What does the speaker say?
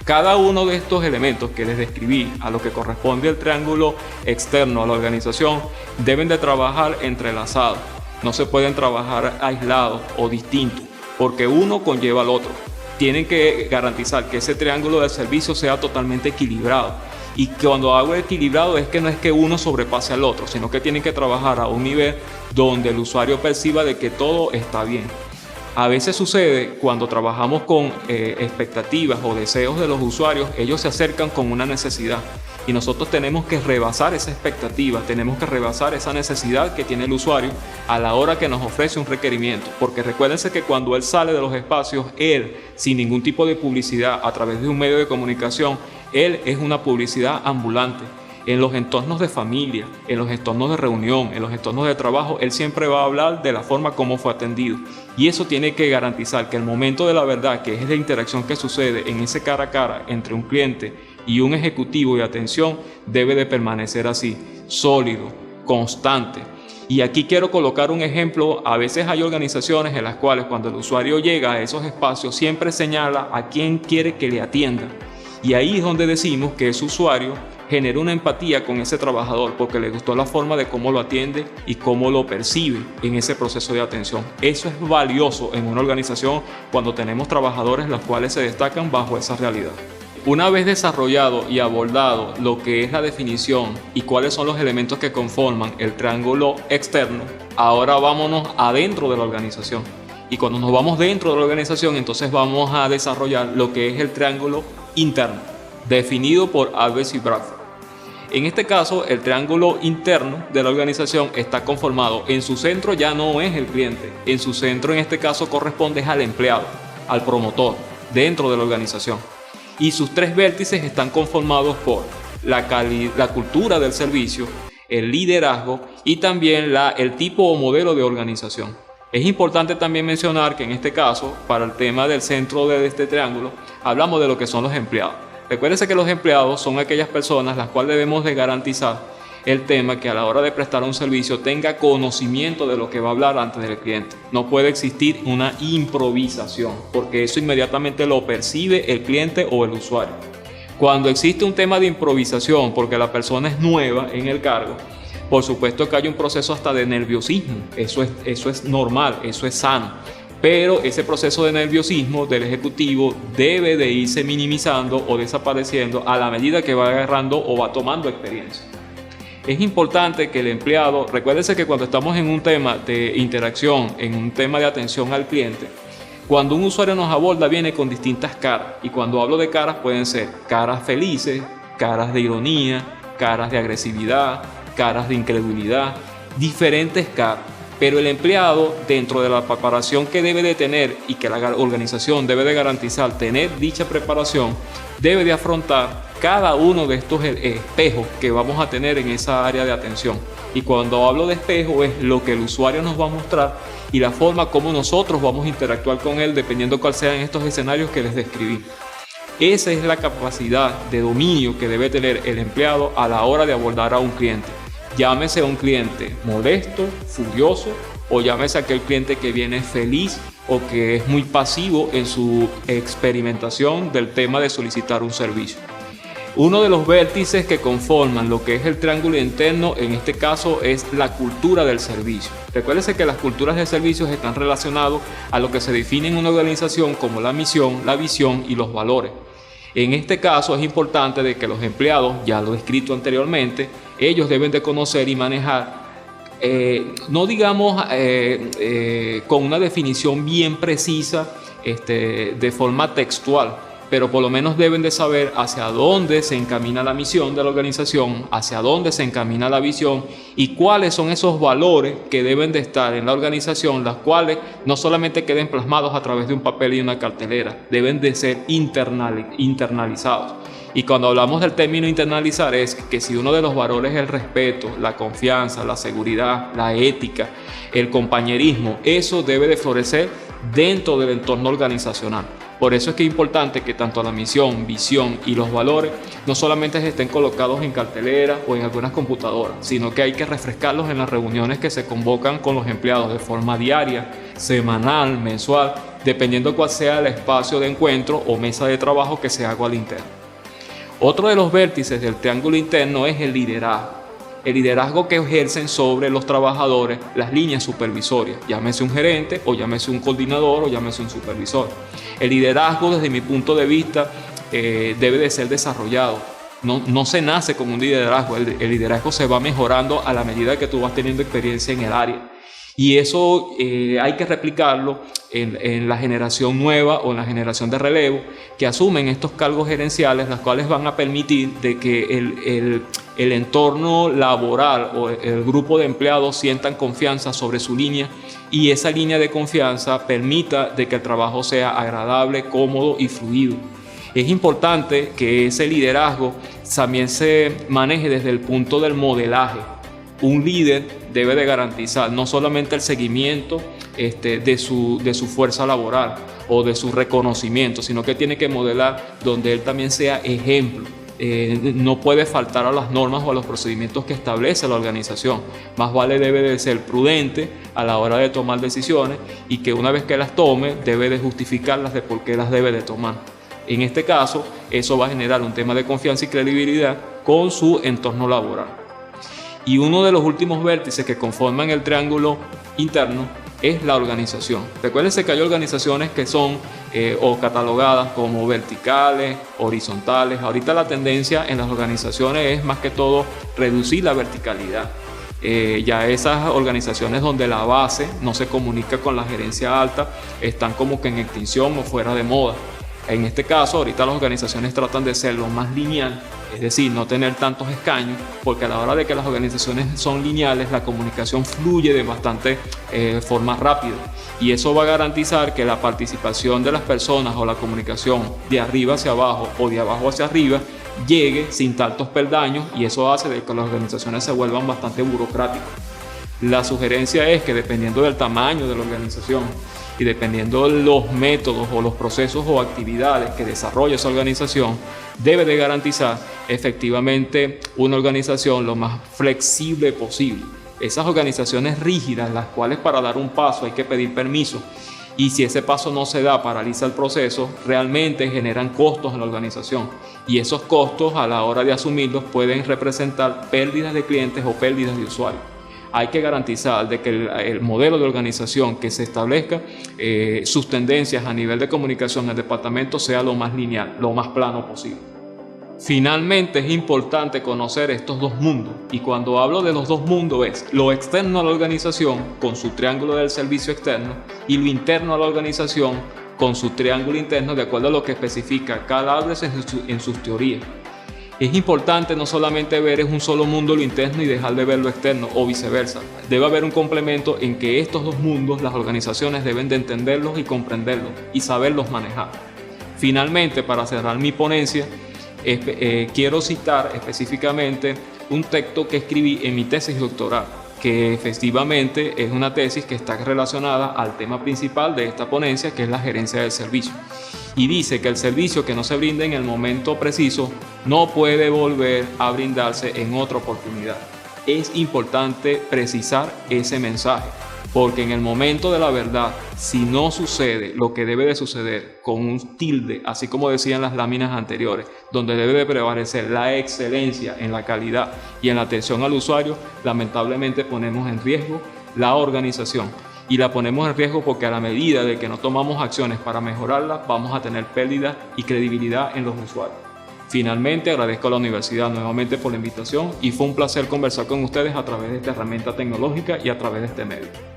Cada uno de estos elementos que les describí, a lo que corresponde el triángulo externo a la organización, deben de trabajar entrelazados. No se pueden trabajar aislados o distintos, porque uno conlleva al otro. Tienen que garantizar que ese triángulo de servicio sea totalmente equilibrado. Y cuando hago equilibrado es que no es que uno sobrepase al otro, sino que tienen que trabajar a un nivel donde el usuario perciba de que todo está bien. A veces sucede cuando trabajamos con expectativas o deseos de los usuarios, ellos se acercan con una necesidad y nosotros tenemos que rebasar esa expectativa, tenemos que rebasar esa necesidad que tiene el usuario a la hora que nos ofrece un requerimiento, porque recuérdense que cuando él sale de los espacios, él, sin ningún tipo de publicidad a través de un medio de comunicación, él es una publicidad ambulante. En los entornos de familia, en los entornos de reunión, en los entornos de trabajo, él siempre va a hablar de la forma como fue atendido. Y eso tiene que garantizar que el momento de la verdad, que es la interacción que sucede en ese cara a cara entre un cliente y un ejecutivo de atención, debe de permanecer así, sólido, constante. Y aquí quiero colocar un ejemplo. A veces hay organizaciones en las cuales cuando el usuario llega a esos espacios siempre señala a quién quiere que le atienda. Y ahí es donde decimos que ese usuario genera una empatía con ese trabajador porque le gustó la forma de cómo lo atiende y cómo lo percibe en ese proceso de atención. Eso es valioso en una organización cuando tenemos trabajadores los cuales se destacan bajo esa realidad. Una vez desarrollado y abordado lo que es la definición y cuáles son los elementos que conforman el triángulo externo, ahora vámonos adentro de la organización. Y cuando nos vamos dentro de la organización, entonces vamos a desarrollar lo que es el triángulo interno, definido por Alves y Bradford. En este caso, el triángulo interno de la organización está conformado, en su centro ya no es el cliente, en su centro en este caso corresponde al empleado, al promotor, dentro de la organización. Y sus tres vértices están conformados por la cultura del servicio, el liderazgo y también el tipo o modelo de organización. Es importante también mencionar que en este caso, para el tema del centro de este triángulo, hablamos de lo que son los empleados. Recuérdense que los empleados son aquellas personas las cuales debemos de garantizar el tema que a la hora de prestar un servicio tenga conocimiento de lo que va a hablar antes del cliente. No puede existir una improvisación, porque eso inmediatamente lo percibe el cliente o el usuario. Cuando existe un tema de improvisación, porque la persona es nueva en el cargo, por supuesto que hay un proceso hasta de nerviosismo. Eso es normal, eso es sano. Pero ese proceso de nerviosismo del ejecutivo debe de irse minimizando o desapareciendo a la medida que va agarrando o va tomando experiencia. Es importante que el empleado, recuérdese que cuando estamos en un tema de interacción, en un tema de atención al cliente, cuando un usuario nos aborda viene con distintas caras. Y cuando hablo de caras pueden ser caras felices, caras de ironía, caras de agresividad, caras de incredulidad, diferentes caras. Pero el empleado, dentro de la preparación que debe de tener y que la organización debe de garantizar tener dicha preparación, debe de afrontar cada uno de estos espejos que vamos a tener en esa área de atención. Y cuando hablo de espejo es lo que el usuario nos va a mostrar y la forma como nosotros vamos a interactuar con él dependiendo cuáles sean estos escenarios que les describí. Esa es la capacidad de dominio que debe tener el empleado a la hora de abordar a un cliente. Llámese a un cliente molesto, furioso, o llámese a aquel cliente que viene feliz o que es muy pasivo en su experimentación del tema de solicitar un servicio. Uno de los vértices que conforman lo que es el triángulo interno, en este caso, es la cultura del servicio. Recuérdense que las culturas de servicios están relacionadas a lo que se define en una organización como la misión, la visión y los valores. En este caso es importante de que los empleados, ya lo he escrito anteriormente, ellos deben de conocer y manejar, no digamos con una definición bien precisa, de forma textual, pero por lo menos deben de saber hacia dónde se encamina la misión de la organización, hacia dónde se encamina la visión y cuáles son esos valores que deben de estar en la organización, las cuales no solamente queden plasmados a través de un papel y una cartelera, deben de ser internalizados. Y cuando hablamos del término internalizar es que si uno de los valores es el respeto, la confianza, la seguridad, la ética, el compañerismo, eso debe de florecer dentro del entorno organizacional. Por eso es que es importante que tanto la misión, visión y los valores no solamente estén colocados en cartelera o en algunas computadoras, sino que hay que refrescarlos en las reuniones que se convocan con los empleados de forma diaria, semanal, mensual, dependiendo cuál sea el espacio de encuentro o mesa de trabajo que se haga al interno. Otro de los vértices del triángulo interno es el liderazgo. El liderazgo que ejercen sobre los trabajadores las líneas supervisorias, llámese un gerente o llámese un coordinador o llámese un supervisor. El liderazgo, desde mi punto de vista, debe de ser desarrollado. No se nace con un liderazgo, el liderazgo se va mejorando a la medida que tú vas teniendo experiencia en el área. Y eso hay que replicarlo en la generación nueva o en la generación de relevo que asumen estos cargos gerenciales, las cuales van a permitir de que el entorno laboral o el grupo de empleados sientan confianza sobre su línea y esa línea de confianza permita de que el trabajo sea agradable, cómodo y fluido. Es importante que ese liderazgo también se maneje desde el punto del modelaje. Un líder debe de garantizar no solamente el seguimiento de su fuerza laboral o de su reconocimiento, sino que tiene que modelar donde él también sea ejemplo. No puede faltar a las normas o a los procedimientos que establece la organización. Más vale debe de ser prudente a la hora de tomar decisiones y que una vez que las tome debe de justificarlas de por qué las debe de tomar. En este caso, eso va a generar un tema de confianza y credibilidad con su entorno laboral. Y uno de los últimos vértices que conforman el triángulo interno es la organización. Recuérdense que hay organizaciones que son o catalogadas como verticales, horizontales. Ahorita la tendencia en las organizaciones es más que todo reducir la verticalidad. Ya esas organizaciones donde la base no se comunica con la gerencia alta están como que en extinción o fuera de moda. En este caso, ahorita las organizaciones tratan de ser lo más lineal, es decir, no tener tantos escaños, porque a la hora de que las organizaciones son lineales, la comunicación fluye de bastante forma rápida. Y eso va a garantizar que la participación de las personas o la comunicación de arriba hacia abajo o de abajo hacia arriba llegue sin tantos peldaños y eso hace de que las organizaciones se vuelvan bastante burocráticas. La sugerencia es que dependiendo del tamaño de la organización y dependiendo de los métodos o los procesos o actividades que desarrolla esa organización, debe de garantizar efectivamente una organización lo más flexible posible. Esas organizaciones rígidas, las cuales para dar un paso hay que pedir permiso, y si ese paso no se da, paraliza el proceso, realmente generan costos en la organización. Y esos costos a la hora de asumirlos pueden representar pérdidas de clientes o pérdidas de usuarios. Hay que garantizar de que el modelo de organización que se establezca, sus tendencias a nivel de comunicación en el departamento sea lo más lineal, lo más plano posible. Finalmente es importante conocer estos dos mundos, y cuando hablo de los dos mundos es lo externo a la organización con su triángulo del servicio externo y lo interno a la organización con su triángulo interno de acuerdo a lo que especifica cada área en sus teorías. Es importante no solamente ver en un solo mundo lo interno y dejar de ver lo externo o viceversa. Debe haber un complemento en que estos dos mundos las organizaciones deben de entenderlos y comprenderlos y saberlos manejar. Finalmente, para cerrar mi ponencia, quiero citar específicamente un texto que escribí en mi tesis doctoral, que efectivamente es una tesis que está relacionada al tema principal de esta ponencia, que es la gerencia del servicio. Y dice que el servicio que no se brinda en el momento preciso no puede volver a brindarse en otra oportunidad. Es importante precisar ese mensaje, porque en el momento de la verdad, si no sucede lo que debe de suceder con un tilde, así como decían las láminas anteriores, donde debe de prevalecer la excelencia en la calidad y en la atención al usuario, lamentablemente ponemos en riesgo la organización. Y la ponemos en riesgo porque a la medida de que no tomamos acciones para mejorarla, vamos a tener pérdida y credibilidad en los usuarios. Finalmente, agradezco a la universidad nuevamente por la invitación y fue un placer conversar con ustedes a través de esta herramienta tecnológica y a través de este medio.